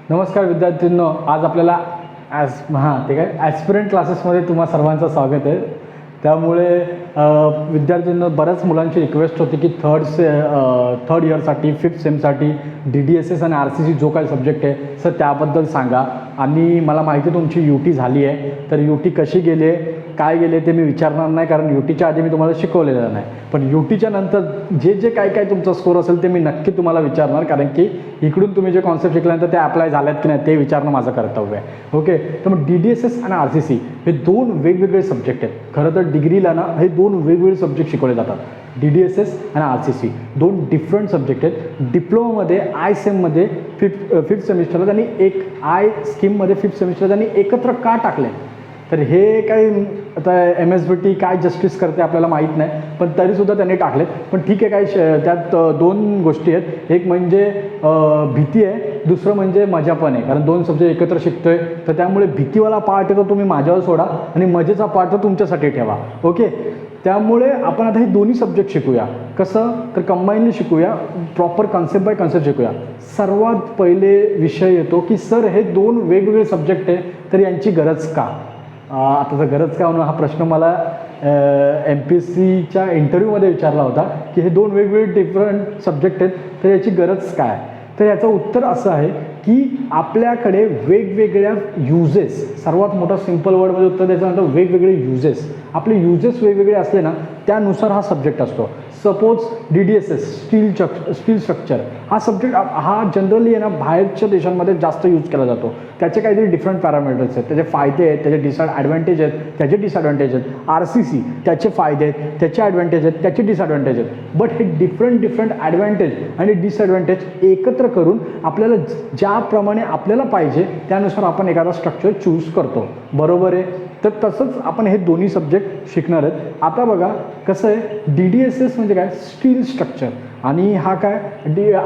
नमस्कार विद्यार्थ्यांनो, आज आपल्याला ॲस्पिरंट क्लासेसमध्ये तुम्हा सर्वांचं स्वागत आहे. त्यामुळे विद्यार्थ्यांना बऱ्याच मुलांची रिक्वेस्ट होती की थर्ड इयरसाठी 5th सेमसाठी DDSS आणि RCC जो काही सब्जेक्ट आहे सर त्याबद्दल सांगा. आणि मला माहिती तुमची UT झाली आहे, तर UT कशी गेली आहे काय गेले ते मी विचारणार नाही, कारण UTच्या आधी मी तुम्हाला शिकवलेलं नाही. पण UTच्या नंतर जे काय तुमचा स्कोर असेल ते मी नक्की तुम्हाला विचारणार, कारण की इकडून तुम्ही जे कॉन्सेप्ट शिकल्यानंतर ते अप्लाय झाल्यात की नाही ते विचारणं माझं कर्तव्य आहे. ओके, तर मग DDSS आणि RCC हे दोन वेगवेगळे सब्जेक्ट आहेत. खरं तर डिग्रीला ना हे दोन वेगवेगळे सब्जेक्ट शिकवले जातात. DDSS आणि RCC दोन डिफरंट सब्जेक्ट आहेत. डिप्लोमामध्ये ISEMमध्ये फिफ्थ सेमिस्टरला त्यांनी एक स्कीममध्ये 5th सेमिस्टर त्यांनी एकत्र का टाकले, तर हे काही आता MSBT काय जस्टिस करते आपल्याला माहीत नाही, पण तरीसुद्धा त्यांनी टाकलेत. पण ठीक आहे, काही त्यात दोन गोष्टी आहेत. एक म्हणजे भीती आहे, दुसरं म्हणजे मजा पण आहे, कारण दोन सब्जेक्ट एकत्र शिकतोय. तर त्यामुळे भीतीवाला पार्ट येतो तुम्ही माझ्यावर सोडा आणि मजेचा पार्ट तो तुमच्यासाठी ठेवा. ओके, त्यामुळे आपण आता हे दोन्ही सब्जेक्ट शिकूया. कसं तर कंबाईनली शिकूया, प्रॉपर कन्सेप्ट बाय कन्सेप्ट शिकूया. सर्वात पहिले विषय येतो की सर हे दोन वेगवेगळे सब्जेक्ट आहे, तर यांची गरज का. आता जर गरज का म्हणून हा प्रश्न मला MPSCच्या इंटरव्ह्यूमध्ये विचारला होता की हे दोन वेगवेगळे डिफरंट सब्जेक्ट आहेत, तर याची गरज काय. तर याचं उत्तर असं आहे की आपल्याकडे वेगवेगळ्या युजेस, सर्वात मोठा सिम्पल वर्डमध्ये उत्तर द्यायचं वेगवेगळे युजेस, आपले युजेस वेगवेगळे असले ना त्यानुसार हा सब्जेक्ट असतो. सपोज DDSS स्टील स्ट्रक्चर हा सब्जेक्ट हा जनरली आहे ना बाहेरच्या देशांमध्ये जास्त यूज केला जातो. त्याचे काहीतरी डिफरंट पॅरामीटर्स आहेत, त्याचे फायदे आहेत, त्याचे ॲडव्हान्टेज आहेत, त्याचे डिसॲडव्हान्टेज आहेत. RCC त्याचे फायदे आहेत, त्याचे ॲडव्हान्टेज आहेत, त्याचे डिसॲडव्हान्टेज आहेत. बट हे डिफरंट ॲडव्हान्टेज आणि डिसॲडव्हान्टेज एकत्र करून आपल्याला ज्याप्रमाणे आपल्याला पाहिजे त्यानुसार आपण एखादा स्ट्रक्चर चूज करतो. बरोबर आहे. तर तसंच आपण हे दोन्ही सब्जेक्ट शिकणार आहेत. आता बघा कसं आहे, DDSS म्हणजे काय, स्टील स्ट्रक्चर, आणि हा काय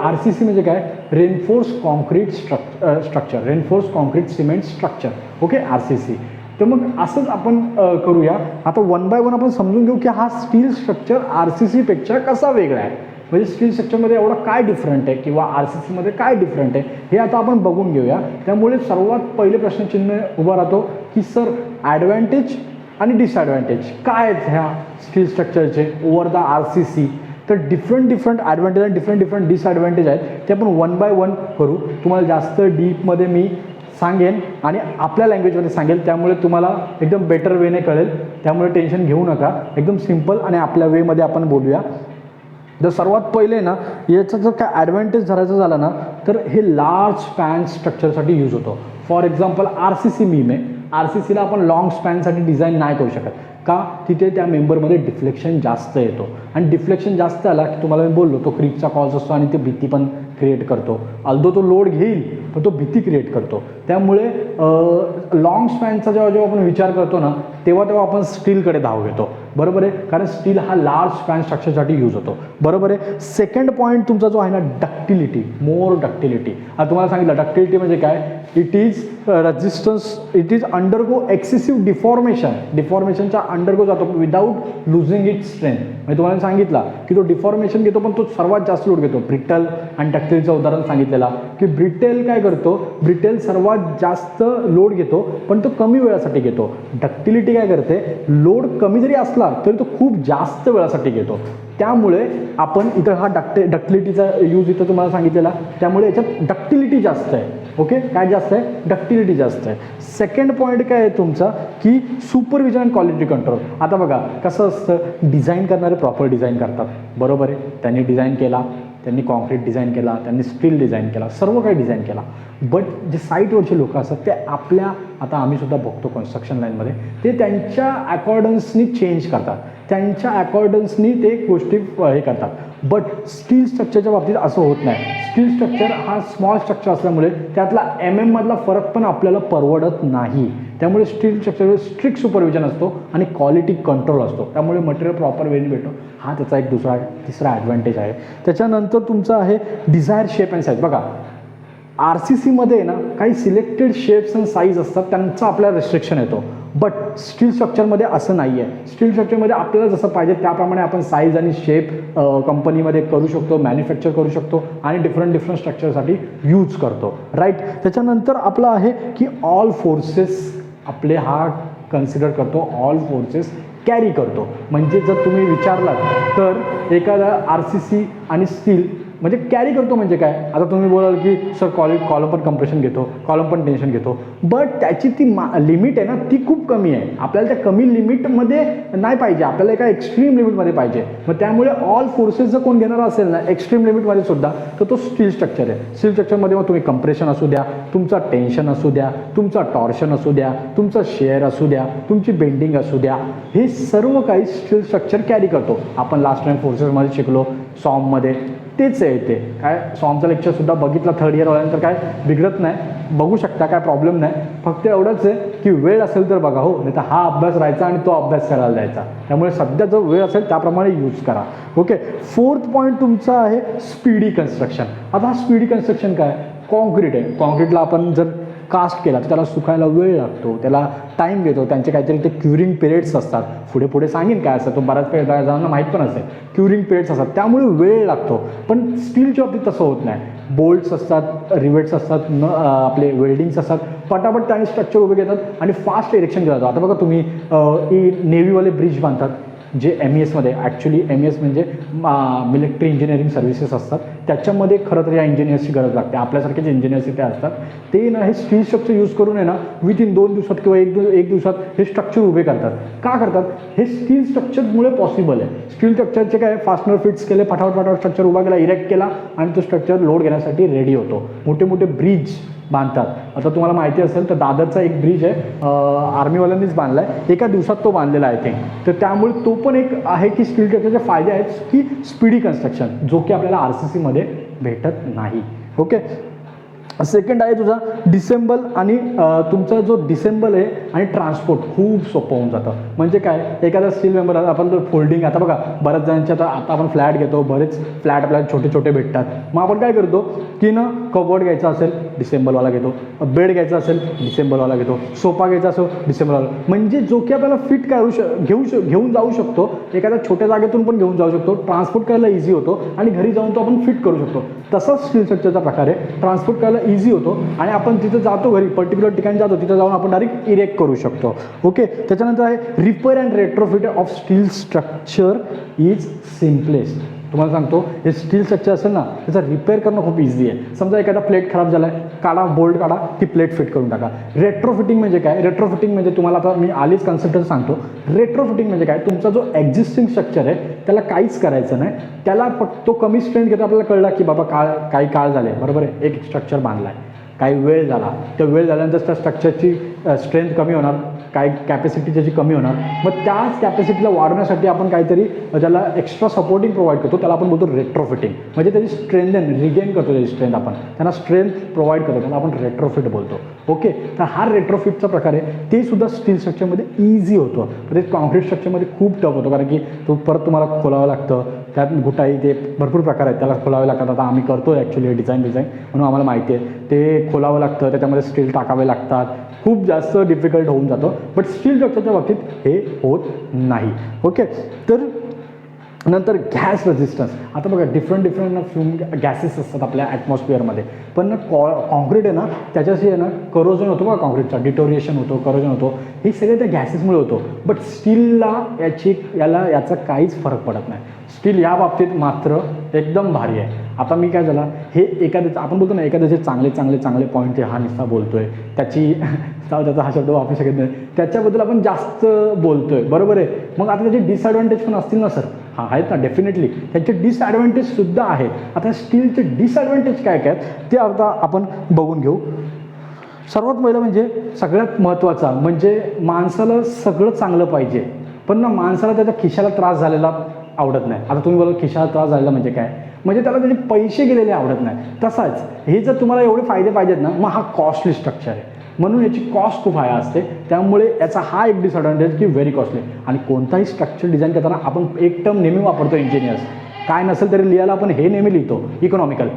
RCC म्हणजे काय, reinforce concrete structure, reinforce concrete cement structure. Okay, RCC. तर मग असंच आपण करूया. आता वन बाय वन आपण समजून घेऊ की हा स्टील स्ट्रक्चर RCCपेक्षा कसा वेगळा आहे, म्हणजे स्टील स्ट्रक्चरमध्ये एवढं काय डिफरंट आहे किंवा RCCमध्ये काय डिफरंट आहे हे आता आपण बघून घेऊया. त्यामुळे सर्वात पहिले प्रश्नचिन्ह उभा राहतो की सर ॲडव्हान्टेज आणि डिसॲडव्हान्टेज काय आहेत ह्या स्टील स्ट्रक्चरचे ओव्हर द RCC. तर डिफरंट ॲडव्हान्टेज आणि डिफरंट डिसॲडव्हान्टेज आहेत, ते आपण वन बाय वन करू. तुम्हाला जास्त डीपमध्ये मी सांगेन आणि आपल्या लँग्वेजमध्ये सांगेल, त्यामुळे तुम्हाला एकदम बेटर वेने कळेल. त्यामुळे टेन्शन घेऊ नका, एकदम सिम्पल आणि आपल्या वेमध्ये आपण बोलूया. तर सर्वात पहिले ना याचा जर काय ॲडव्हान्टेज धरायचं झालं ना तर हे लार्ज स्पॅन स्ट्रक्चरसाठी यूज होतो. फॉर एक्झाम्पल RCC बीम आहे, RCCला आपण लॉंग स्पॅनसाठी डिझाईन नाही करू शकत का, तिथे त्या मेंबरमध्ये डिफ्लेक्शन जास्त येतो, आणि डिफ्लेक्शन जास्त आला की तुम्हाला मी बोललो तो क्रीपचा कॉज असतो आणि ते भीती पण क्रिएट करतो. अल्दो तो लोड घेईल पण तो भीती क्रिएट करतो. त्यामुळे लॉंग स्पॅनचा जेव्हा आपण विचार करतो ना तेव्हा आपण स्टीलकडे धाव घेतो. बरोबर आहे, कारण स्टील हा लार्ज स्पॅन स्ट्रक्चरसाठी यूज होतो. बरोबर आहे. सेकंड पॉईंट तुमचा जो आहे ना, डक्टिलिटी, मोर डक्टिलिटी. आता तुम्हाला सांगितलं डक्टिलिटी म्हणजे काय, it is resistance, it is undergo excessive डिफॉर्मेशनच्या अंडरगो जातो विदाऊट लुझिंग इट स्ट्रेंथ. म्हणजे तुम्हाला सांगितलं की तो डिफॉर्मेशन घेतो पण तो सर्वात जास्त लोड घेतो. ब्रिटल आणि डक्टिलचं उदाहरण सांगितलेलं की ब्रिटेल काय करतो, ब्रिटेल सर्वात जास्त लोड घेतो पण तो कमी वेळासाठी घेतो. डक्टिलिटी काय करते, लोड कमी जरी असला तरी तो खूप जास्त वेळासाठी घेतो. त्यामुळे आपण इथं हा डक्टिलिटीचा यूज इथं तुम्हाला सांगितलेला, त्यामुळे याच्यात डक्टिलिटी जास्त आहे. ओके, काय जास्त आहे, डक्टिलिटी जास्त आहे. सेकंड पॉईंट काय आहे तुमचा की सुपरविजन अँड क्वालिटी कंट्रोल. आता बघा कसं असतं, डिझाईन करणारे प्रॉपर डिझाईन करतात. बरोबर आहे, त्यांनी डिझाईन केला, त्यांनी कॉन्क्रीट डिझाईन केला, त्यांनी स्टील डिझाईन केला, सर्व काही डिझाईन केला. बट जे साईटवरचे लोक असतात ते आपल्या, आता आम्ही सुद्धा बघतो कन्स्ट्रक्शन लाईनमध्ये, ते त्यांच्या अकॉर्डन्सनी चेंज करतात, त्यांच्या अकॉर्डन्सनी ते गोष्टी हे करतात. बट स्टील स्ट्रक्चरच्या बाबतीत असं होत नाही. स्टील स्ट्रक्चर हा स्मॉल स्ट्रक्चर असल्यामुळे त्यातला मधला फरक पण आपल्याला परवडत नाही. त्यामुळे स्टील स्ट्रक्चरवर स्ट्रिक्ट सुपरविजन असतो आणि क्वालिटी कंट्रोल असतो, त्यामुळे मटेरियल प्रॉपर वेने भेटतो. हा त्याचा एक तिसरा ॲडव्हान्टेज आहे. त्याच्यानंतर तुमचं आहे डिझायर शेप अँड साईज. बघा RCCमध्ये ना काही सिलेक्टेड शेप्स अँड साईज असतात, त्यांचा आपल्याला रिस्ट्रिक्शन येतो. बट स्टील स्ट्रक्चरमध्ये असं नाही आहे. स्टील स्ट्रक्चरमध्ये आपल्याला जसं पाहिजे त्याप्रमाणे आपण साईज आणि शेप कंपनीमध्ये करू शकतो, मॅन्युफॅक्चर करू शकतो आणि डिफरंट स्ट्रक्चरसाठी यूज करतो, राईट. त्याच्यानंतर आपलं आहे की ऑल फोर्सेस आपले हा कन्सिडर करतो, ऑल फोर्सेस कॅरी करतो. म्हणजे जर तुम्ही विचारलात तर एखादा RCC आणि स्टील म्हणजे कॅरी करतो म्हणजे काय. आता तुम्ही बोलाल की सर कॉलम पण कम्प्रेशन घेतो, कॉलम पण टेन्शन घेतो, बट त्याची ती लिमिट आहे ना ती खूप कमी आहे. आपल्याला त्या कमी लिमिटमध्ये नाही पाहिजे, आपल्याला एका एक्स्ट्रीम लिमिटमध्ये पाहिजे. मग त्यामुळे ऑल फोर्सेस जर कोण घेणार असेल ना एक्स्ट्रीम लिमिटमध्ये सुद्धा तर तो स्टील स्ट्रक्चर आहे. स्टील स्ट्रक्चरमध्ये मग तुम्ही कम्प्रेशन असू द्या, तुमचा टेन्शन असू द्या, तुमचा टॉर्शन असू द्या, तुमचा शेअर असू द्या, तुमची बेंडिंग असू द्या, हे सर्व काही स्टील स्ट्रक्चर कॅरी करतो. आपण लास्ट टाइम फोर्सेसमध्ये शिकलो सॉममध्ये तेच आहे. ते काय सॉमचा लेक्चरसुद्धा बघितला थर्ड इयर वाल्यानंतर काय बिघडत नाही, बघू शकता, काय प्रॉब्लेम नाही. फक्त एवढंच आहे की वेळ असेल तर बघा, हो, नाही तर हा अभ्यास राहायचा आणि तो अभ्यास करायला जायचा. त्यामुळे सध्या जो वेळ असेल त्याप्रमाणे यूज करा. ओके. 4th पॉईंट तुमचा आहे स्पीडी कन्स्ट्रक्शन. आता हा स्पीडी कन्स्ट्रक्शन काय, कॉन्क्रीट आहे. कॉन्क्रीटला आपण जर कास्ट केला तर त्याला सुकायला वेळ लागतो, त्याला टाईम घेतो, त्यांचे काहीतरी ते क्युरिंग पिरियड्स असतात. पुढे सांगेन काय असतं, तो बऱ्याच जणांना माहीत पण असेल. क्युरिंग पिरियड्स असतात त्यामुळे वेळ लागतो. पण स्टीलच्या बाबतीत तसं होत नाही. बोल्ट्स असतात, रिवेट्स असतात, आपले वेल्डिंग्स असतात, पटापट त्याने स्ट्रक्चर उभे घेतात आणि फास्ट इरेक्शन केलं जातं. आता बघा तुम्ही नेव्हीवाले ब्रिज बांधतात जे MESमध्ये, ॲक्च्युली MES म्हणजे मिलिटरी इंजिनिअरिंग सर्व्हिसेस असतात, त्याच्यामध्ये खरं तर या इंजिनियर्सची गरज लागते. आपल्यासारखे जे इंजिनियर्स इथे असतात ते ना हे स्टील स्ट्रक्चर यूज करून आहे ना विथिन 2 दिवसात किंवा एक दिवसात हे स्ट्रक्चर उभे करतात. का करतात, हे स्टील स्ट्रक्चरमुळे पॉसिबल आहे. स्टील स्ट्रक्चरचे काय फास्टनर फिट्स केले, फटाफट स्ट्रक्चर उभा केला, इरेक्ट केला आणि तो स्ट्रक्चर लोड घेण्यासाठी रेडी होतो. मोठे ब्रिज बांधतात. आता तुम्हाला माहिती असेल तर दादरचा एक ब्रिज आहे, आर्मीवाल्यांनीच बांधला आहे, एका दिवसात तो बांधलेला आहे थिंक. तर त्यामुळे तो पण एक आहे की स्टील स्ट्रक्चरचे फायदे आहेत की स्पीडी कन्स्ट्रक्शन, जो की आपल्याला RCCमध्ये भेटत नाही. ओके. सेकंड आहे तुझा डिसेंबल आणि तुमचा जो डिसेंबल आहे आणि ट्रान्सपोर्ट खूप सोपं होऊन जातं. म्हणजे काय, एखादा स्टील मेंबर आपण जर फोल्डिंग, आता बघा बऱ्याच जणांचे आता आपण फ्लॅट घेतो, बरेच फ्लॅट आपल्याला छोटे भेटतात. मग आपण काय करतो की ना कबोर्ड घ्यायचा असेल डिसेंबलवाला घेतो, बेड घ्यायचा असेल डिसेंबलवाला घेतो, सोफा घ्यायचा असेल डिसेंबलवाला. म्हणजे जो की आपल्याला फिट घेऊन जाऊ शकतो, एखाद्या छोट्या जागेतून पण घेऊन जाऊ शकतो, ट्रान्सपोर्ट करायला इझी होतो आणि घरी जाऊन तो आपण फिट करू शकतो. तसाच स्टील स्ट्रक्चरचा प्रकार आहे, ट्रान्सपोर्ट करायला इझी होतो आणि आपण तिथं जातो, घरी पर्टिक्युलर ठिकाणी जातो, तिथं जाऊन आपण डायरेक्ट इरेक्ट करू शकतो. ओके. त्याच्यानंतर आहे repair and retrofit of steel structure is simplest. तुम्हाला सांगतो, हे स्टील स्ट्रक्चर असेल ना त्याचा रिपेअर करणं खूप इझी आहे. समजा एखादा प्लेट खराब झाला आहे, काढा बोल्ट काढा, ती प्लेट फिट करून टाका. रेट्रोफिटिंग म्हणजे काय, रेट्रोफिटिंग म्हणजे तुम्हाला आता मी आलीच कन्सेप्ट सांगतो. रेट्रोफिटिंग म्हणजे काय, तुमचा जो एक्झिस्टिंग स्ट्रक्चर आहे त्याला काहीच करायचं नाही, त्याला फक्त तो कमी स्ट्रेंथ घेतो. आपल्याला कळला की बाबा काही काळ झाले, बरोबर आहे, एक स्ट्रक्चर बांधला आहे, काही वेळ झाला, त्या वेळ झाल्यानंतर त्या स्ट्रक्चरची स्ट्रेंथ कमी होणार, काही कॅपॅसिटी त्याची कमी होणार. मग त्याच कॅपॅसिटीला वाढवण्यासाठी आपण काहीतरी त्याला एक्स्ट्रा सपोर्टिंग प्रोव्हाइड करतो, त्याला आपण बोलतो रेट्रोफिटिंग. म्हणजे त्याची स्ट्रेंथ रिगेन करतो, त्याची स्ट्रेंथ आपण त्यांना स्ट्रेंथ प्रोव्हाइड करतो, त्याला आपण रेट्रोफिट बोलतो. ओके. तर हा रेट्रोफिटचा प्रकार आहे, ते सुद्धा स्टील स्ट्रक्चरमध्ये इझी होतं. तर ते कॉन्क्रीट स्ट्रक्चरमध्ये खूप टफ होतं, कारण की तो परत तुम्हाला खोलावं लागतं, त्यात गुटाई ते भरपूर प्रकार आहेत, त्याला खोलावे लागतात. आता आम्ही करतो ॲक्च्युली डिझाईन म्हणून आम्हाला माहिती आहे, ते खोलावं लागतं, त्याच्यामध्ये स्टील टाकावे लागतात, खूप जास्त डिफिकल्ट होऊन जातं. बट स्टील स्ट्रक्चरच्या बाबतीत हे होत नाही. ओके. तर नंतर गॅस रेझिस्टन्स. आता बघा डिफरंट फ्यूम गॅसेस असतात आपल्या ॲटमॉस्फिअरमध्ये, पण ना कॉन्क्रीट आहे ना त्याच्याशी आहे ना करोजन होतो का, कॉन्क्रीटचा डिटोरिएशन होतो, करोजन होतो, हे सगळे त्या गॅसेसमुळे होतो. बट स्टीलला याचा काहीच फरक पडत नाही. स्टील या बाबतीत मात्र एकदम भारी आहे. आता मी काय झालं, हे एखाद्याचं आपण बोलतो ना, एखाद्याचे चांगले पॉईंट हा निस्ता बोलतोय, त्याचा हा शब्द वापरू शकत नाही, त्याच्याबद्दल आपण जास्त बोलतोय, बरोबर आहे. मग आता त्याचे डिसॲडव्हान्टेज पण असतील ना सर, हां आहेत ना, डेफिनेटली त्यांचे डिसॲडव्हान्टेजसुद्धा आहेत. आता स्टीलचे डिसॲडव्हान्टेज काय आहेत ते आता आपण बघून घेऊ. सर्वात पहिलं म्हणजे सगळ्यात महत्त्वाचा म्हणजे माणसाला सगळं चांगलं पाहिजे, पण ना माणसाला त्याच्या खिशाला त्रास झालेला आवडत नाही. आता तुम्ही बोला खिशाला त्रास झालेला म्हणजे काय, म्हणजे त्याला त्याचे पैसे गेलेले आवडत नाही. तसाच हे जर तुम्हाला एवढे फायदे पाहिजेत ना, मग हा कॉस्टली स्ट्रक्चर आहे, म्हणून याची कॉस्ट खूप हाय असते. त्यामुळे याचा हा एक डिसॲडव्हान्टेज की व्हेरी कॉस्टली. आणि कोणताही स्ट्रक्चर डिझाईन करताना आपण एक टर्म नेहमी वापरतो इंजिनियर्स, काय नसेल तरी लिहायला आपण हे नेहमी लिहितो, इकॉनॉमिकल.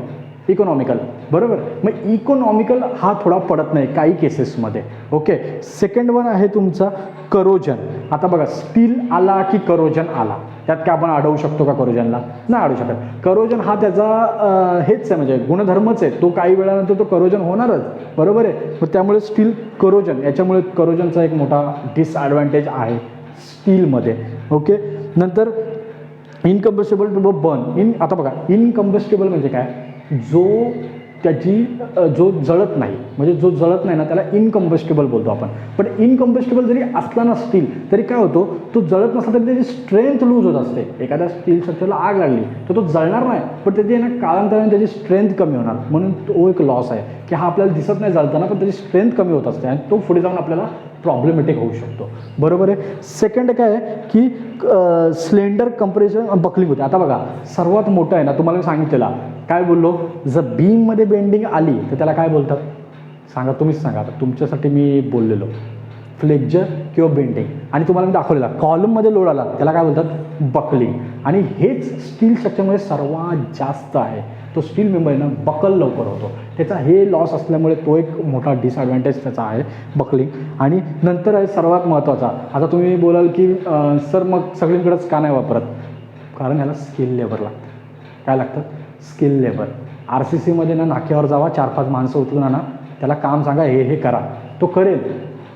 इकॉनॉमिकल, बरोबर. मग इकॉनॉमिकल हा थोडा पडत नाही काही केसेसमध्ये. ओके. सेकंड वन आहे तुमचा करोजन. आता बघा स्टील आला की करोजन आला, त्यात काय आपण अडवू शकतो का करोजनला? नाही अडवू शकत. करोजन हा त्याचा हेच आहे, म्हणजे गुणधर्मच आहे, तो काही वेळानंतर तो करोजन होणारच, बरोबर आहे. मग त्यामुळे स्टील करोजन, याच्यामुळे करोजनचा एक मोठा डिसॲडव्हान्टेज आहे स्टीलमध्ये. ओके. नंतर इनकम्बस्टेबल टू बर्न. आता बघा इनकम्बस्टेबल म्हणजे काय, जो जळत नाही, म्हणजे जो जळत नाही ना त्याला इनकम्बस्टेबल बोलतो आपण. पण इनकम्बस्टेबल जरी असला ना स्टील, तरी काय होतो, तो जळत नसला तरी त्याची स्ट्रेंथ लूज होत असते. एखाद्या स्टील स्ट्रक्चरला आग लागली तर तो जळणार नाही, पण त्याची ना कालांतराने त्याची स्ट्रेंथ कमी होणार, म्हणून तो एक लॉस आहे की हा आपल्याला दिसत नाही जळताना, पण त्याची स्ट्रेंथ कमी होत असते आणि तो पुढे जाऊन आपल्याला प्रॉब्लेमॅटिक होऊ शकतो, बरोबर आहे. सेकंड काय आहे की स्लेंडर कंप्रेशन बकलिंग होते. आता बघा सर्वात मोठं आहे ना, तुम्हाला मी सांगितलेला काय बोललो, जर बीममध्ये बेंडिंग आली तर त्याला काय बोलतात सांगा, तुम्हीच सांगा. आता तुमच्यासाठी मी बोललेलो फ्लेक्चर किंवा बेंडिंग, आणि तुम्हाला मी दाखवलेला कॉलममध्ये लोड आला त्याला काय बोलतात बकलिंग. आणि हेच स्टील स्ट्रक्चरमध्ये सर्वात जास्त आहे, तो स्टील मेंबर आहे ना बकल लवकर होतो, त्याचा हे लॉस असल्यामुळे तो एक मोठा डिसॲडव्हान्टेज त्याचा आहे बकलिंग. आणि नंतर आहे सर्वात महत्त्वाचा, आता तुम्ही बोलाल की सर मग सगळीकडेच का नाही वापरत, कारण ह्याला स्किल लेबर लागतं. काय लागतं? Skill labour. RCCमध्ये ना नाक्यावर जावा, 4-5 माणसं उचलून ना त्याला काम सांगा, हे करा, तो करेल.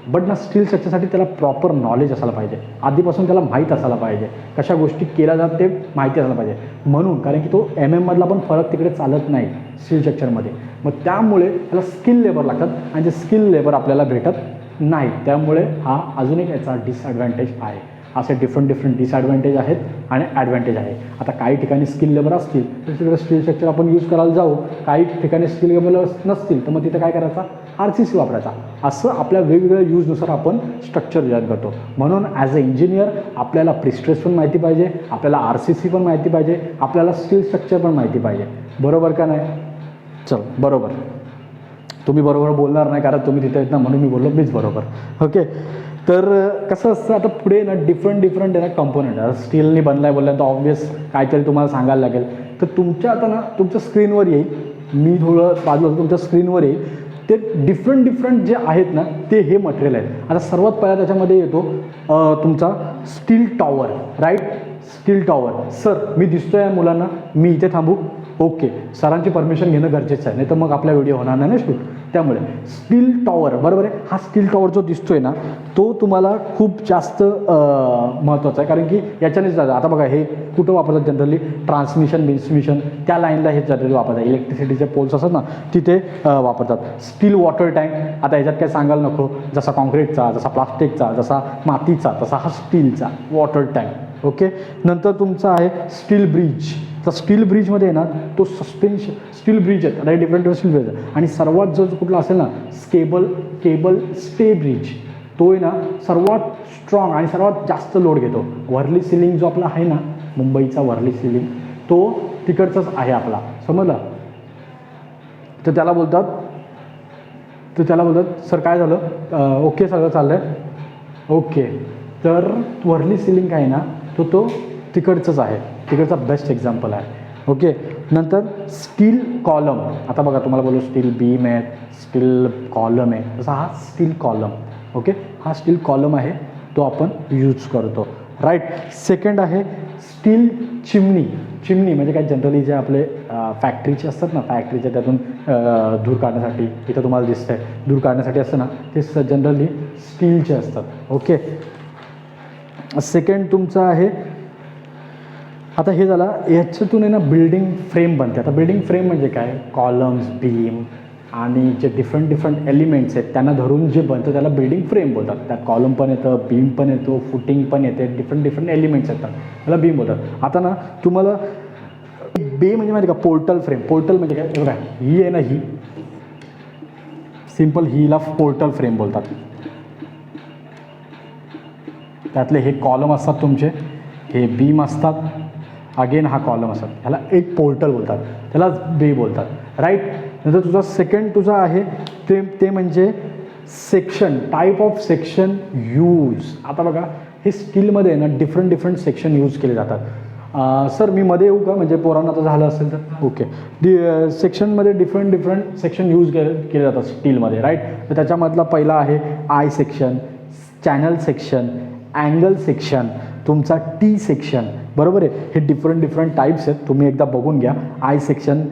बट ना स्टील स्ट्रक्चरसाठी त्याला प्रॉपर नॉलेज असायला पाहिजे, आधीपासून त्याला माहीत असायला पाहिजे, कशा गोष्टी केल्या जातात ते माहिती असायला पाहिजे. म्हणून कारण की तो MM मधला पण फरक तिकडे चालत नाही स्टील स्ट्रक्चरमध्ये, मग त्यामुळे त्याला स्किल लेबर लागतात आणि ते स्किल लेबर आपल्याला भेटत नाही. त्यामुळे हा अजून एक याचा डिसॲडव्हान्टेज आहे. असे डिफरंट डिसॲडव्हान्टेज आहेत आणि ॲडव्हान्टेज आहे. आता काही ठिकाणी स्किल लेबर असतील तर तिकडे स्टील स्ट्रक्चर आपण यूज करायला जाऊ, काही ठिकाणी स्किल लेबर नसतील तर मग तिथं काय करायचा, RCC वापरायचा. असं आपल्या वेगवेगळ्या यूजनुसार आपण स्ट्रक्चर डिझाईन करतो. म्हणून ॲज अ इंजिनियर आपल्याला प्रिस्ट्रेस पण माहिती पाहिजे, आपल्याला RCC पण माहिती पाहिजे, आपल्याला स्टील स्ट्रक्चर पण माहिती पाहिजे, बरोबर का नाही? चल बरोबर, तुम्ही बरोबर बोलणार नाही कारण तुम्ही तिथे येत ना, म्हणून मी बोललो मीच बरोबर. ओके. तर कसं असतं, आता पुढे ना डिफरंट आहे ना कंपोनंट. स्टीलनी बनलाय बोलल्यानंतर ऑब्वियस काहीतरी तुम्हाला सांगायला लागेल. तर तुमच्या आता ना तुमच्या स्क्रीनवर येईल, मी थोडं बाजूला तुमच्या स्क्रीनवर येईल, ते डिफरंट जे आहेत ना ते हे मटेरियल आहेत. आता सर्वात पहिला त्याच्यामध्ये येतो तुमचा steel tower, right. Steel tower. Sir मी दिसतोय या मुलांना, मी इथे थांबू? ओके, सरांची परमिशन घेणं गरजेचं आहे, नाही तर मग आपला व्हिडिओ होणार नाही ना शूट. त्यामुळे स्टील टॉवर, बरोबर आहे. हा स्टील टॉवर जो दिसतोय ना तो तुम्हाला खूप जास्त महत्त्वाचा आहे, कारण की याच्यानेच जातं. आता बघा हे कुठं वापरतात जनरली, ट्रान्समिशन त्या लाईनला हे जनरली वापरतात, इलेक्ट्रिसिटीचे पोल्स असतात ना तिथे वापरतात. स्टील वॉटर टँक, आता ह्याच्यात काय सांगायला नको, जसा कॉन्क्रीटचा, जसा प्लास्टिकचा, जसा मातीचा, तसा हा स्टीलचा वॉटर टँक. ओके. नंतर तुमचा आहे स्टील ब्रिज. तर स्टील ब्रिजमध्ये आहे ना तो सस्पेन्शन स्टील ब्रिज आहेत, आता डिफरंट स्टील ब्रिज आहे. आणि सर्वात जो कुठला असेल ना केबल स्टे ब्रिज, तो आहे ना सर्वात स्ट्रॉंग आणि सर्वात जास्त लोड घेतो. वर्ली सिलिंग जो आपला आहे ना मुंबईचा वर्ली सिलिंग, तो तिकडचाच आहे आपला, समजला. तर त्याला बोलतात सर काय झालं, ओके सगळं चाललं आहे, ओके. तर वर्ली सिलिंग आहे ना तो तिकडचंच आहे, तिकडचा बेस्ट एक्झाम्पल आहे. ओके. नंतर स्टील कॉलम. आता बघा तुम्हाला बोलू स्टील बीम आहे, स्टील कॉलम आहे, तसा हा स्टील कॉलम. ओके. हा स्टील कॉलम आहे, तो आपण यूज करतो, राईट. सेकंड आहे स्टील चिमणी म्हणजे काय, जनरली जे आपले फॅक्टरीचे असतात ना, फॅक्टरीच्या त्यातून धूर काढण्यासाठी, इथं तुम्हाला दिसतंय धूर काढण्यासाठी असतं ना, ते जनरली स्टीलचे असतात. ओके. सेकंड तुमचं आहे, आता हे झाला, याच्यातून आहे ना बिल्डिंग फ्रेम बनते. आता बिल्डिंग फ्रेम म्हणजे काय, कॉलम्स, बीम आणि जे डिफरंट एलिमेंट्स आहेत त्यांना धरून जे बनतं त्याला बिल्डिंग फ्रेम बोलतात. त्यात कॉलम पण येतं, बीम पण येतो, फुटिंग पण येते, डिफरंट एलिमेंट्स येतात, त्याला बीम बोलतात. आता ना तुम्हाला बे म्हणजे माहिती का, पोर्टल फ्रेम. पोर्टल म्हणजे काय, बघा ही आहे ना, ही सिम्पल, हिला पोर्टल फ्रेम बोलतात. त्यातले हे कॉलम असतात तुमचे, हे बीम असतात, अगेन हा कॉलम असतात, ह्याला एक पोर्टल बोलतात, त्याला बे बोलतात, राईट. नंतर तुझा सेकंड तुझा आहे ते म्हणजे section, type of section use. आता बघा हे स्टीलमध्ये ना डिफरंट सेक्शन यूज केले जातात. सर मी मध्ये येऊ का, म्हणजे पोरांना तर झालं असेल तर ओके. सेक्शनमध्ये डिफरंट सेक्शन यूज केले जातात स्टीलमध्ये, राईट. तर त्याच्यामधला पहिला आहे I section, channel section, angle section, तुमचा टी सेक्शन, बरोबर आहे. हे डिफरंट टाईप्स आहेत, तुम्ही एकदा बघून घ्या. आय सेक्शन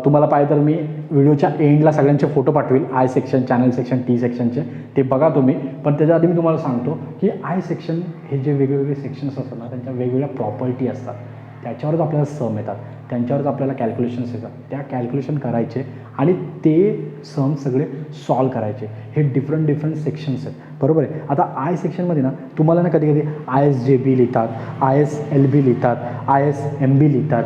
तुम्हाला पाहिजे तर मी व्हिडिओच्या एंडला सगळ्यांचे फोटो पाठवेल, I section, channel section, T सेक्शनचे, ते बघा तुम्ही. पण त्याच्या आधी मी तुम्हाला सांगतो की आय सेक्शन हे जे वेगवेगळे सेक्शन्स असतात ना, त्यांच्या वेगवेगळ्या प्रॉपर्टी असतात, त्याच्यावरच आपल्याला सम येतात, त्यांच्यावरच आपल्याला कॅल्क्युलेशन्स येतात. त्या कॅल्क्युलेशन करायचे आणि ते सम सगळे सॉल्व करायचे. हे डिफरंट सेक्शन्स आहेत, बरोबर आहे. आता आय सेक्शनमध्ये ना तुम्हाला ना कधी कधी ISJB लिहितात, ISLB लिहितात, ISMB लिहितात,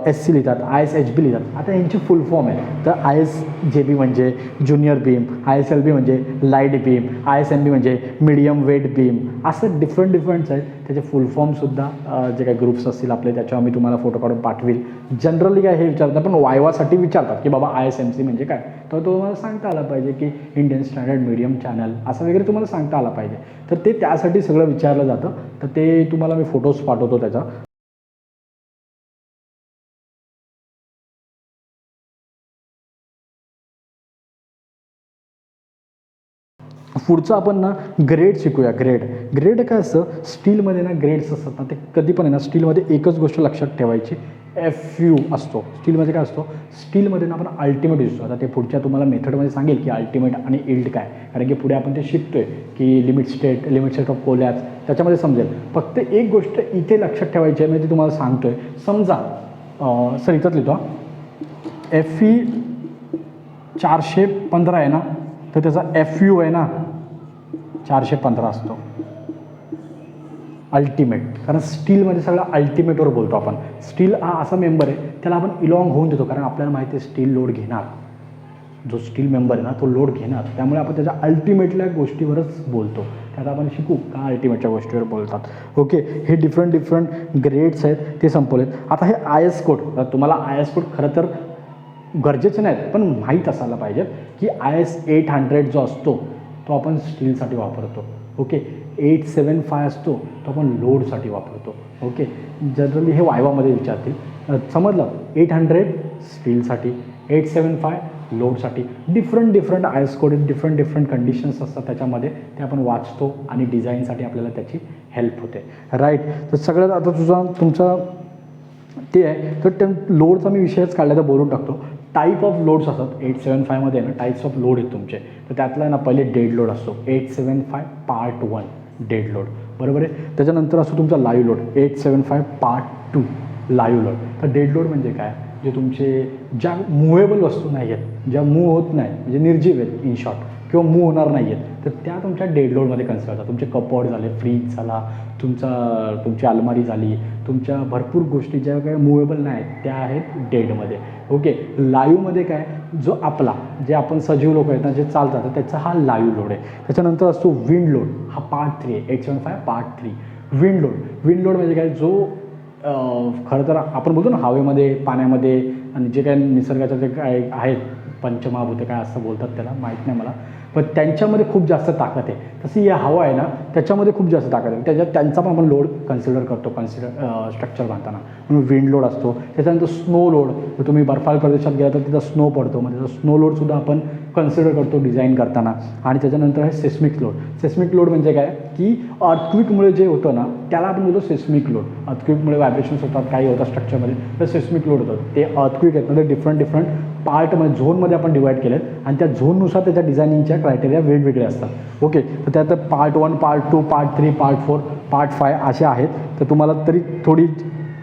SC लिहितात, ISHB लिहितात. आता यांची फुल फॉर्म आहे. तर ISJB म्हणजे ज्युनियर बीम, ISLB म्हणजे लाईट बीम, ISMB म्हणजे मीडियम वेट बीम, असं डिफरंट्स आहेत. त्याचे फुल फॉर्मसुद्धा जे काही ग्रुप्स असतील आपले त्याच्यावर मी तुम्हाला फोटो काढून पाठवेल. जनरली काय हे विचारतात, पण वायवासाठी विचारतात की बाबा ISMC म्हणजे काय, तर तुम्हाला सांगता आला पाहिजे की इंडियन स्टँडर्ड मीडियम चॅनल असं वगैरे तुम्हाला सांगता आला पाहिजे. तर ते त्यासाठी सगळं विचारलं जातं. तर ते तुम्हाला मी फोटोज पाठवतो त्याचा. पुढचं आपण ना ग्रेड शिकूया. ग्रेड काय असतं, स्टीलमध्ये ना ग्रेड्स असतात ना, ते कधी पण आहे ना स्टीलमध्ये एकच गोष्ट लक्षात ठेवायची, FU असतो स्टीलमध्ये. काय असतो स्टीलमध्ये ना आपण अल्टिमेट दिसतो. आता ते पुढच्या तुम्हाला मेथडमध्ये सांगेल की अल्टिमेट आणि इल्ड काय, कारण की पुढे आपण ते शिकतोय की लिमिट स्टेट ऑफ कोलॅप्स, त्याच्यामध्ये समजेल. फक्त एक गोष्ट इथे लक्षात ठेवायची आहे, म्हणजे तुम्हाला सांगतोय. समजा सर इथंच लिहितो, FE 415 आहे ना, तर त्याचा FU आहे ना 415 असतो अल्टिमेट. कारण स्टीलमध्ये सगळं अल्टिमेटवर बोलतो आपण. स्टील हा असा मेंबर आहे त्याला आपण इलॉंग होऊन देतो, कारण आपल्याला माहिती आहे स्टील लोड घेणार, जो स्टील मेंबर आहे ना तो लोड घेणार, त्यामुळे आपण त्याच्या अल्टिमेटल्या गोष्टीवरच बोलतो. त्यात आपण शिकू का अल्टिमेटच्या गोष्टीवर बोलतात. ओके, हे डिफरंट ग्रेड्स आहेत ते संपवलेत. आता हे IS कोड, तुम्हाला IS कोड खरं तर गरजेचे नाहीत पण माहीत असायला पाहिजे की IS 800 जो असतो तो आपण स्टीलसाठी वापरतो. ओके, 875 असतो तो आपण लोडसाठी वापरतो. ओके, जनरली हे वायवामध्ये विचारतील. समजलं, 800 स्टीलसाठी, 875 लोडसाठी. Different IS code, different conditions असतात त्याच्यामध्ये, ते आपण वाचतो आणि डिझाईनसाठी आपल्याला त्याची हेल्प होते, राईट. तर सगळ्यात आता तुमचा ते आहे. तर त्या लोडचा मी विषयच काढला तर बोलून टाकतो. टाईप ऑफ लोड्स असतात 875मध्ये ना, टाईप्स ऑफ लोड आहेत तुमचे. तर त्यातला ना पहिले डेड लोड असतो 875 पार्ट 1 डेड लोड, बरोबर आहे. त्याच्यानंतर असतो तुमचा live load 875 part 2 live load. तर डेड लोड म्हणजे काय, जे तुमचे ज्या मुव्हेबल वस्तू नाही आहेत, ज्या मूव्ह होत नाही, म्हणजे निर्जीव आहेत इन शॉर्ट, किंवा मूव्ह होणार नाही आहेत, तर त्या तुमच्या डेड लोडमध्ये कन्सिडर होतात. तुमचे कपबोर्ड झाले, फ्रीज झाला, तुमची अलमारी झाली, तुमच्या भरपूर गोष्टी ज्या काही मुव्हेबल नाही आहेत त्या आहेत डेडमध्ये. ओके, लाईव्हमध्ये काय, जो आपला जे आपण सजीव लोक आहेत ना, जे चालतात, तर त्याचा हा लाईव्ह लोड आहे. त्याच्यानंतर असतो विंड लोड, हा पार्ट 3 आहे, 875 पार्ट 3. विंड लोड म्हणजे काय, जो खरं तर आपण बोलतो ना हवेमध्ये, पाण्यामध्ये, आणि जे काही निसर्गाच्या जे काय आहेत पंचमहाभूते काय असं बोलतात त्याला, माहीत नाही मला, पण त्यांच्यामध्ये खूप जास्त ताकद आहे. तशी ही हवा आहे ना त्याच्यामध्ये खूप जास्त ताकद आहे, त्यांचा पण आपण लोड कन्सिडर करतो स्ट्रक्चर बांधताना, म्हणून विंड लोड असतो. त्याच्यानंतर स्नो लोड, जर तुम्ही बर्फाळ प्रदेशात गेला तर तिथं स्नो पडतो, म्हणजे त्याचा स्नो लोडसुद्धा आपण कन्सिडर करतो डिझाईन करताना. आणि त्याच्यानंतर आहे सेस्मिक लोड म्हणजे काय की अर्थक्विकमुळे जे होतं ना त्याला आपण बोलतो सेस्मिक लोड. अर्थक्विकमुळे व्हायब्रेशन्स होतात, काही होतात स्ट्रक्चरमध्ये, तर सेस्मिक लोड होतं. ते अर्थक्विक आहेत म्हणजे डिफरंट पार्टमध्ये, झोनमध्ये आपण डिवाईड केले आहेत, आणि त्या झोननुसार त्याच्या डिझायनिंगच्या क्रायटेरिया वेगवेगळे असतात. ओके, तर त्यात part 1, part 2, part 3, part 4, part 5 असे आहेत. तर तुम्हाला तरी थोडी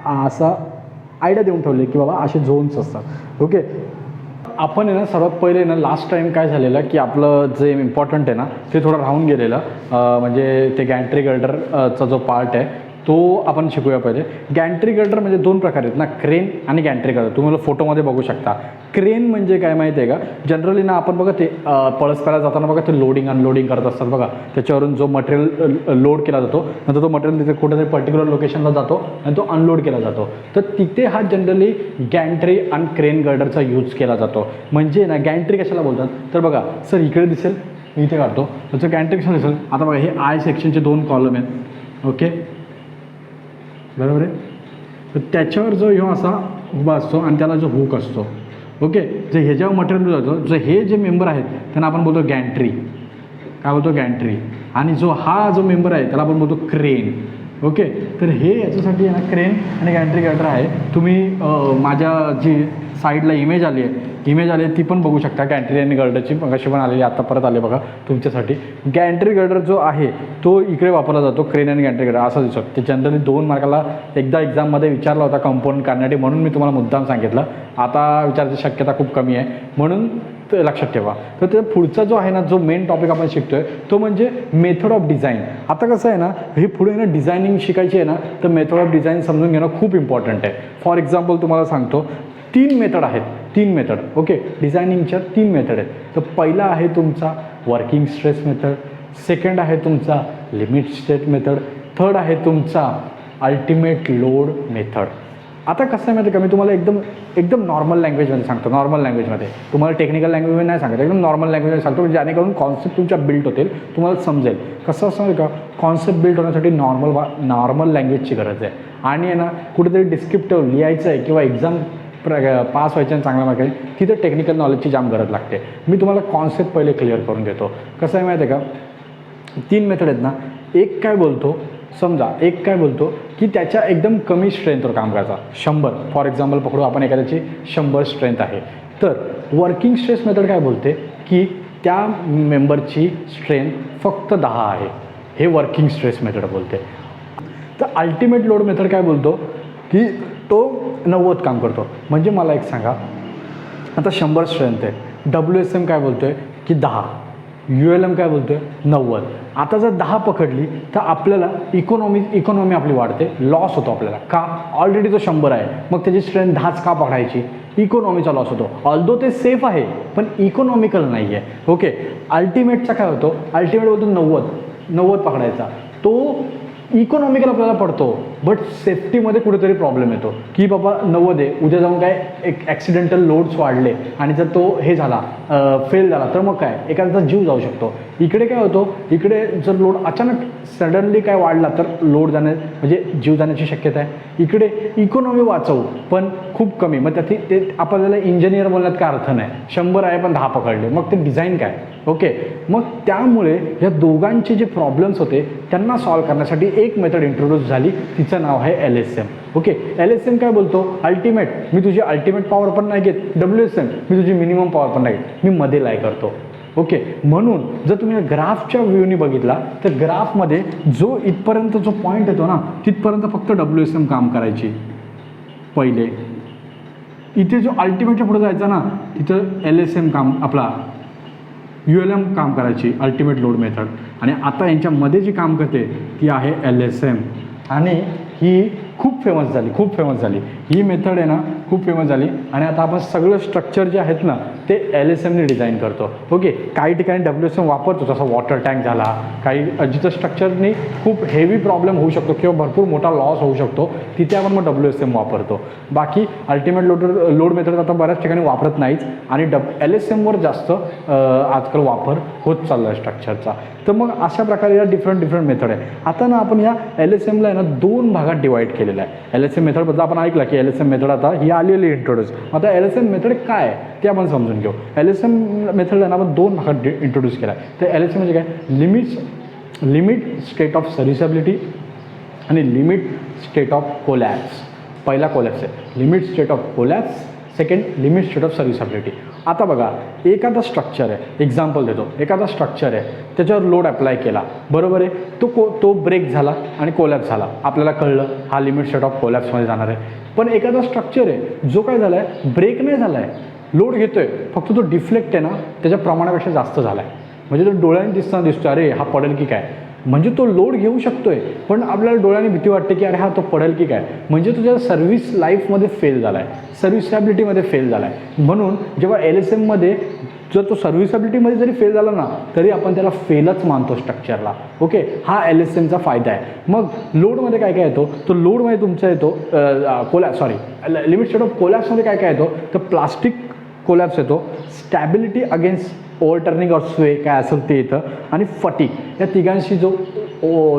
असा आयडिया देऊन ठेवले की बाबा असे झोन्स असतात. ओके, आपण आहे ना सर्वात पहिले ना लास्ट टाईम काय झालेलं की आपलं जे इम्पॉर्टंट आहे ना ते थोडं राहून गेलेलं, म्हणजे ते गॅन्ट्री गर्डरचा जो पार्ट आहे तो आपण शिकूया पहिले. गॅन्ट्री गर्डर म्हणजे 2 प्रकार आहेत ना, क्रेन आणि गॅन्ट्री गर्डर. तुम्ही मला फोटोमध्ये बघू शकता. क्रेन म्हणजे काय माहिती आहे का, जनरली ना आपण बघा ते पळस करायला जाताना बघा ते लोडिंग अनलोडिंग करत असतात बघा, त्याच्यावरून जो मटेरियल लोड केला जातो, नंतर तो मटेरियल तिथे कुठेतरी पर्टिक्युलर लोकेशनला जातो आणि तो अनलोड केला जातो. तर तिथे हा जनरली गॅन्ट्री आणि क्रेन गर्डरचा यूज केला जातो. म्हणजे ना गॅन्ट्री कशाला बोलतात, तर बघा सर इकडे दिसेल, इथे काढतो, त्याचं गॅन्ट्री कशाला दिसेल. आता बघा हे आय सेक्शनचे 2 कॉलम आहेत. ओके, बरोबर आहे. तर त्याच्यावर जो ह्यो असा उभा असतो आणि त्याला जो हुक असतो, ओके. जे ह्याच्यावर मटेरियल जातो, जे हे जे मेंबर आहेत त्यांना आपण बोलतो गॅन्ट्री. काय बोलतो? गॅन्ट्री. आणि जो हा जो मेंबर आहे त्याला आपण बोलतो क्रेन. ओके. तर हे याच्यासाठी आहे ना क्रेन आणि गॅन्ट्री गर्डर आहे. तुम्ही माझ्या जी साईडला इमेज आली आहे ती पण बघू शकता गॅन्ट्री आणि गर्डरची. कशी पण आलेली आता परत आले बघा तुमच्यासाठी. गॅन्ट्री गर्डर जो आहे तो इकडे वापरला जातो, क्रेन आणि गॅन्ट्री गर्डर असं दिसतो. ते जनरली 2 मार्काला एकदा एक्झाममध्ये विचारला होता कंपाऊंड करण्यासाठी, म्हणून मी तुम्हाला मुद्दाम सांगितलं. आता विचारायची शक्यता खूप कमी आहे म्हणून ते लक्षात ठेवा. तर ते पुढचा जो आहे ना, जो मेन टॉपिक आपण शिकतोय तो म्हणजे मेथड ऑफ डिझाईन. आता कसं आहे ना, हे पुढे ना डिझायनिंग शिकायची आहे ना, तर मेथड ऑफ डिझाईन समजून घेणं खूप इम्पॉर्टंट आहे. फॉर एक्झाम्पल तुम्हाला सांगतो, 3 मेथड आहेत. 3 मेथड. ओके. डिझायनिंगच्या 3 मेथड आहेत. तर पहिला आहे तुमचा वर्किंग स्ट्रेस मेथड, सेकंड आहे तुमचा लिमिट स्टेट मेथड, थर्ड आहे तुमचा अल्टिमेट लोड मेथड. आता कसं आहे माहिती का, मी तुम्हाला एकदम नॉर्मल लँग्वेजमध्ये सांगतो. नॉर्मल लँग्वेजमध्ये, तुम्हाला टेक्निकल लँग्वेजमध्ये नाही सांगत, एकदम नॉर्मल लँग्वेजमध्ये सांगतो, जेणेकरून कॉन्सेप्ट तुमच्या बिल्ड होतील, तुम्हाला समजेल. कसं असं का, कॉन्सेप्ट बिल्ड होण्यासाठी नॉर्मल लँग्वेजची गरज आहे. आणि आहे ना कुठेतरी डिस्क्रिप्टिव्ह लिहायचं आहे किंवा एक्झाम पास व्हायच्या आणि चांगल्या मार्काने, तिथं टेक्निकल नॉलेजची जाम गरज लागते. मी तुम्हाला कॉन्सेप्ट पहिले क्लिअर करून देतो. कसं आहे माहिती आहे का, 3 मेथड आहेत ना. एक काय बोलतो की त्याच्या एकदम कमी स्ट्रेंथवर काम करायचा, 100 फॉर एक्झाम्पल पकडू आपण, एखाद्याची 100 स्ट्रेंथ आहे. तर वर्किंग स्ट्रेस मेथड काय बोलते की त्या मेंबरची स्ट्रेंथ फक्त 10 आहे. हे वर्किंग स्ट्रेस मेथड बोलते. तर अल्टिमेट लोड मेथड काय बोलतो की तो 90 काम करतो. म्हणजे मला एक सांगा, आता 100 स्ट्रेंथ आहे, WSM काय बोलतो आहे की 10, ULM काय बोलतो आहे 90. आता जर 10 पकडली तर आपल्याला इकॉनॉमी आपली वाढते, लॉस होतो आपल्याला. का? ऑलरेडी तो 100 आहे, मग त्याची स्ट्रेंथ 10च का पकडायची? इकॉनॉमीचा लॉस होतो. ऑल्दो ते सेफ आहे पण इकॉनॉमिकल नाही आहे. ओके. अल्टिमेटचा काय होतो, अल्टिमेट बोलतो 90 पकडायचा. तो इकॉनॉमिकल आपल्याला पडतो, बट सेफ्टीमध्ये कुठेतरी प्रॉब्लेम येतो की बाबा 90 आहे, उद्या जाऊन काय एक ॲक्सिडेंटल लोड्स वाढले आणि जर तो हे झाला फेल झाला तर मग काय एखाद्याचा जीव जाऊ शकतो. इकडे काय होतो, इकडे जर लोड अचानक सडनली काय वाढला तर लोड म्हणजे जीव जाण्याची शक्यता आहे. इकडे इकॉनॉमी वाचवू पण खूप कमी, मग त्याची ते आपल्याला इंजिनियर बोलण्यात काय अर्थ नाही. 100 आहे पण 10 पकडले, मग ते डिझाईन काय? ओके. मग त्यामुळे या दोघांचे जे प्रॉब्लेम्स होते त्यांना सॉल्व्ह करण्यासाठी एक मेथड इंट्रोड्यूस झाली, तिचं नाव आहे LSM. ओके. LSM काय बोलतो, अल्टिमेट, मी तुझी अल्टिमेट पॉवर पण नाही घेत. WSM, मी तुझी मिनिमम पॉवर पण नाही घेत, मी मध्ये लाय करतो. ओके. म्हणून जर तुम्ही ग्राफच्या व्ह्यूनी बघितला तर ग्राफमध्ये जो इथपर्यंत जो पॉईंट येतो ना, तिथपर्यंत फक्त WSM काम करायची पहिले. इथे जो अल्टिमेटच्या पुढे जायचा ना, तिथं LSM काम, आपला ULM काम करायची, अल्टिमेट लोड मेथड. आणि आता यांच्यामध्ये जी काम करते ती आहे LSM. आणि ही खूप फेमस झाली ही मेथड आहे ना, खूप फेमस झाली. आणि आता आपण सगळं स्ट्रक्चर जे आहेत ना ते LSMने डिझाईन करतो. ओके. काही ठिकाणी WSM वापरतो, जसं वॉटर टँक झाला, काही जिथं स्ट्रक्चरनी खूप हेवी प्रॉब्लेम होऊ शकतो किंवा भरपूर मोठा लॉस होऊ शकतो, तिथे आपण मग WSM वापरतो. बाकी अल्टिमेट लोड मेथड आता बऱ्याच ठिकाणी वापरत नाहीच आणि LSMवर जास्त आजकाल वापर होत चालला आहे स्ट्रक्चरचा. तर मग अशा प्रकारे या डिफरंट मेथड आहे. आता ना आपण या LSMला आहे ना 2 भागात डिवाईड केलेला आहे. LSM मेथडबद्दल आपण ऐकलं की LSM मेथड आता ही आलेली इंट्रोड्यूस. आता LSM मेथड काय आहे ते आपण समजून घेऊ. LSM मेथडला ना आपण 2 भागात इंट्रोड्यूस केला आहे. तर LSM म्हणजे काय, लिमिट स्टेट ऑफ सर्व्हिसॅबिलिटी आणि लिमिट स्टेट ऑफ कोलॅप्स. पहिला कोलॅप्स आहे, limit state of collapse, second limit state of serviceability. आता बघा, एखादा स्ट्रक्चर आहे, एक्झाम्पल देतो, एखादा स्ट्रक्चर आहे त्याच्यावर लोड अप्लाय केला, बरोबर आहे, तो ब्रेक झाला आणि कोलॅप्स झाला, आपल्याला कळलं हा लिमिट स्टेट ऑफ कोलॅप्समध्ये जाणार आहे. पण एखादा स्ट्रक्चर आहे जो काय झाला आहे, ब्रेक नाही झाला आहे, लोड घेतो आहे, फक्त तो डिफ्लेक्ट आहे ना त्याच्या प्रमाणापेक्षा जास्त झाला आहे. म्हणजे तो डोळ्यांनी दिसतो, अरे हा पडेल की काय, म्हणजे तो लोड घेऊ शकतोय पण आपल्याला डोळ्याने भीती वाटते की अरे हा तो पडेल की काय, म्हणजे तुझ्या सर्व्हिस लाईफमध्ये फेल झाला आहे, सर्व्हिसॅबिलिटीमध्ये फेल झाला आहे. म्हणून जेव्हा LSMमध्ये जर तो सर्व्हिसॅबिलिटीमध्ये जरी फेल झाला ना तरी आपण त्याला फेलच मानतो स्ट्रक्चरला. ओके. हा LSMचा फायदा आहे. मग लोडमध्ये काय येतो, तो लोडमध्ये तुमचा येतो लिमिट स्टेट ऑफ कोलॅप्समध्ये काय येतो, तर प्लास्टिक कोलॅप्स येतो, stability against overturning or sway काय असेल ते येतं, आणि फटीग या तिघांशी जो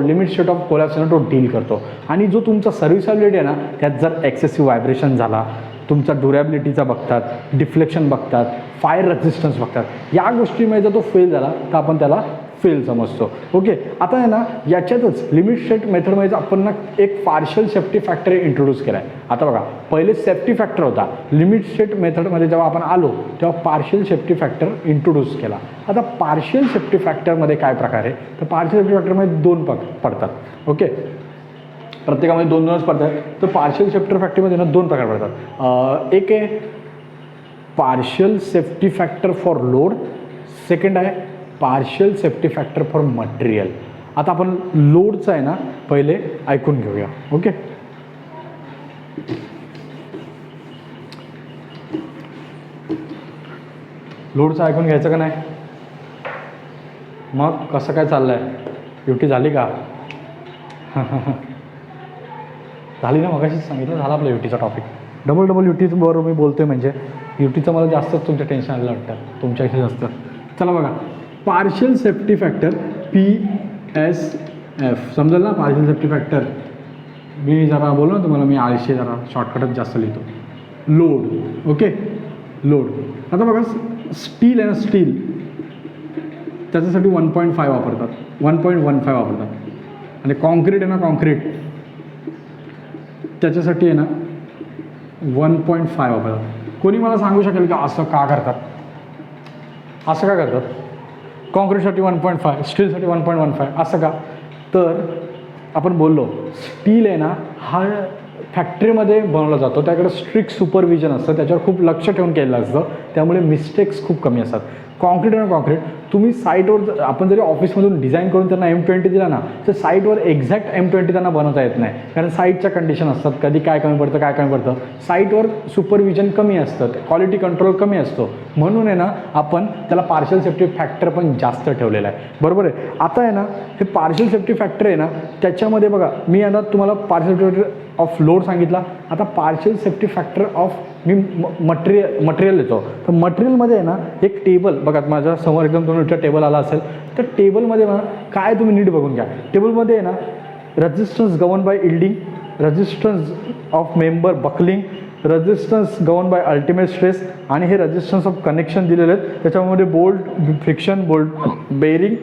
लिमिट स्टेट ऑफ कोलॅप्स आहे ना तो डील करतो. आणि जो तुमचा सर्व्हिसॅबिलिटी आहे ना त्यात जर एक्सेसिव्ह व्हायब्रेशन झाला, तुमचा ड्युरेबिलिटीचा बघतात, डिफ्लेक्शन बघतात, फायर रेझिस्टन्स बघतात, या गोष्टीमध्ये जर तो फेल झाला तर आपण त्याला फेल समजतो. ओके, आता आहे ना याच्यातच लिमिट स्टेट मेथडमध्ये आपण ना एक पार्शियल सेफ्टी फॅक्टर इंट्रोड्यूस केला आहे. आता बघा, पहिले सेफ्टी फॅक्टर होता, लिमिट स्टेट मेथडमध्ये जेव्हा आपण आलो तेव्हा पार्शियल सेफ्टी फॅक्टर इंट्रोड्यूस केला. आता पार्शियल सेफ्टी फॅक्टरमध्ये काय प्रकार आहे, तर पार्शियल सेफ्टी फॅक्टरमध्ये दोन पडतात. ओके, प्रत्येकामध्ये दोन दोनच पडतात. तर पार्शियल सेफ्टी फॅक्टरमध्ये ना दोन प्रकार पडतात. एक आहे partial safety factor for load, second आहे partial safety factor for material. आता आपण लोडचं आहे ना पहिले ऐकून घेऊया. ओके, लोडचं ऐकून घ्यायचं का नाही? मग कसं काय चाललं आहे? ड्युटी झाली का? झाली ना, मगाशीच सांगितलं, झाला आपल्या युटीचा टॉपिक. डबल युटीचं बरोबर मी बोलतोय, म्हणजे युटीचं मला जास्तच तुमच्या टेन्शन आलं वाटतं, तुमच्याशी जास्त. चला बघा, पार्शियल सेफ्टी फॅक्टर PSF समजेल ना. पार्शियल सेफ्टी फॅक्टर मी जरा बोललो ना तुम्हाला, मी आळशी जरा शॉर्टकटच जास्त लिहितो. Load, okay, load. आता बघा, स्टील आहे ना, स्टील त्याच्यासाठी 1.5 वापरतात, 1.15 वापरतात. आणि कॉन्क्रीट आहे ना, कॉन्क्रीट त्याच्यासाठी आहे ना 1.5 वापरतात. कोणी मला सांगू शकेल का असं का करतात? असं का करतात? कॉन्क्रीटसाठी 1.5, स्टीलसाठी 1.15 असं का? तर आपण बोललो स्टील आहे ना हा फॅक्टरीमध्ये बनवला जातो, त्याकडे स्ट्रिक्ट सुपरविजन असतं, त्याच्यावर खूप लक्ष ठेवून केलेलं असतं, त्यामुळे मिस्टेक्स खूप कमी असतात. कॉन्क्रीट आहे ना, कॉन्क्रीट तुम्ही साईटवर आपण जरी ऑफिसमधून डिझाईन करून त्यांना M20 दिला ना तर साईटवर एक्झॅक्ट M20 त्यांना बनवता येत नाही, कारण साईटच्या कंडिशन असतात, कधी काय कमी पडतं काय कमी पडतं, साईटवर सुपरविजन कमी असतं, क्वालिटी कंट्रोल कमी असतो. म्हणून आहे ना आपण त्याला पार्शियल सेफ्टी फॅक्टर पण जास्त ठेवलेला आहे. बरोबर आहे. आता आहे ना हे पार्शियल सेफ्टी फॅक्टर आहे ना त्याच्यामध्ये बघा, मी आता तुम्हाला पार्शियल सेफ्टी ऑफ लोड सांगितला. आता partial safety factor of me material येतो. तर मटेरियलमध्ये आहे ना एक टेबल बघा, माझ्या समोर एकदम तुम्ही टेबल आला असेल तर टेबलमध्ये ना काय तुम्ही नीट बघून घ्या. टेबलमध्ये आहे ना resistance govern by yielding, resistance of member buckling, resistance govern by ultimate stress, आणि हे रेझिस्टन्स ऑफ कनेक्शन दिलेले आहेत. त्याच्यामध्ये bolt, friction, bolt, bearing,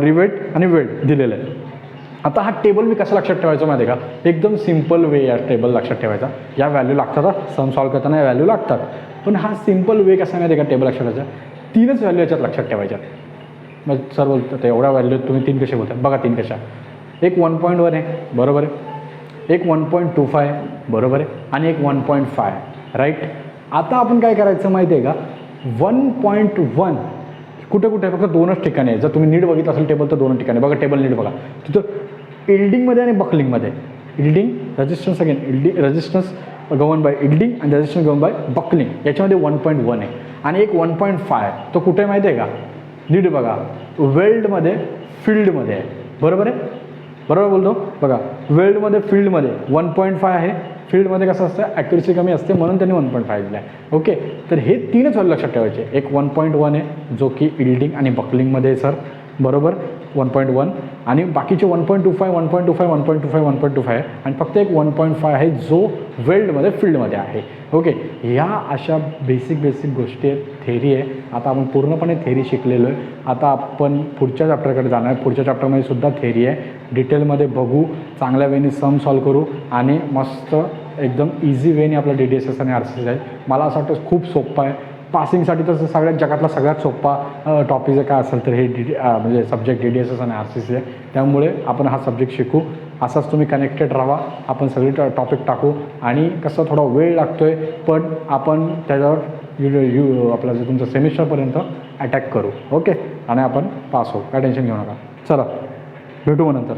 rivet आणि वेल्ड दिलेलं आहे. आता हा टेबल मी कसं लक्षात ठेवायचं माहिती आहे का? एकदम सिम्पल वे या टेबल लक्षात ठेवायचा. या व्हॅल्यू लागतात, सम सॉल्व करताना या व्हॅल्यू लागतात, पण हा सिम्पल वे कसा माहिती आहे का टेबल लक्षात ठेवायचा? 3च व्हॅल्यू याच्यात लक्षात ठेवायच्या. मग सर बोलतात एवढ्या व्हॅल्यू तुम्ही 3 कसे बोलतात? बघा 3 कशा, एक 1.1 आहे बरोबर आहे, एक 1.25 बरोबर आहे, आणि एक 1.5 राईट. आता आपण काय करायचं माहिती आहे का? 1.1 कुठे कुठे फक्त 2च ठिकाणी आहे. जर तुम्ही नीट बघितलं असेल टेबल तर 2 ठिकाणी बघा. टेबल नीट बघा, तिथं इल्डिंगमध्ये आणि बकलिंगमध्ये. Yielding resistance, again yielding resistance govern by yielding आणि रेझिस्टन्स गवर्न बाय बकलिंग, याच्यामध्ये 1.1 आहे. आणि एक 1.5 तो कुठे माहिती आहे का? नीट बघा, वेल्डमध्ये, फील्डमध्ये आहे. बरोबर आहे, बरोबर बोलतो बघा. वेल्डमध्ये, फील्डमध्ये 1.5 आहे. फील्डमध्ये कसं असतं, ॲक्युरेसी कमी असते म्हणून त्यांनी 1.5 दिला आहे. ओके, तर हे 3च व्हॅल्यू लक्षात ठेवायचे. एक 1.1 आहे जो की इल्डिंग आणि बकलिंगमध्ये आहे सर, बरोबर 1.1, आणि बाकीचे 1.25 1.25 1.25 1.25 आहे, आणि फक्त एक 1.5 आहे जो वेल्डमध्ये, फील्डमध्ये आहे. ओके, ह्या अशा बेसिक गोष्टी आहेत, थेरी आहे. आता आपण पूर्णपणे थेरी शिकलेलो आहे. आता आपण पुढच्या चॅप्टरकडे जाणार आहे. पुढच्या चॅप्टरमध्ये सुद्धा थेरी आहे, डिटेलमध्ये बघू, चांगल्या वेने सम सॉल्व करू, आणि मस्त एकदम इझी वेने आपला DDSS आणि RCC आहे. मला असं वाटतं खूप सोप्पा आहे. पासिंगसाठी तर सगळ्यात जगातला सगळ्यात सोप्पा टॉपिक काय असेल तर हे म्हणजे सब्जेक्ट DDSS आणि RCC आहे. त्यामुळे आपण हा सब्जेक्ट शिकू. असाच तुम्ही कनेक्टेड राहा. आपण सगळी टॉपिक टाकू, आणि कसं थोडा वेळ लागतो आहे पण आपण त्याच्यावर आपला जे तुमचं सेमिस्टरपर्यंत अटॅक करू. ओके, आणि आपण पास होऊ, काय टेन्शन घेऊ नका. चला भेटू मग नंतर.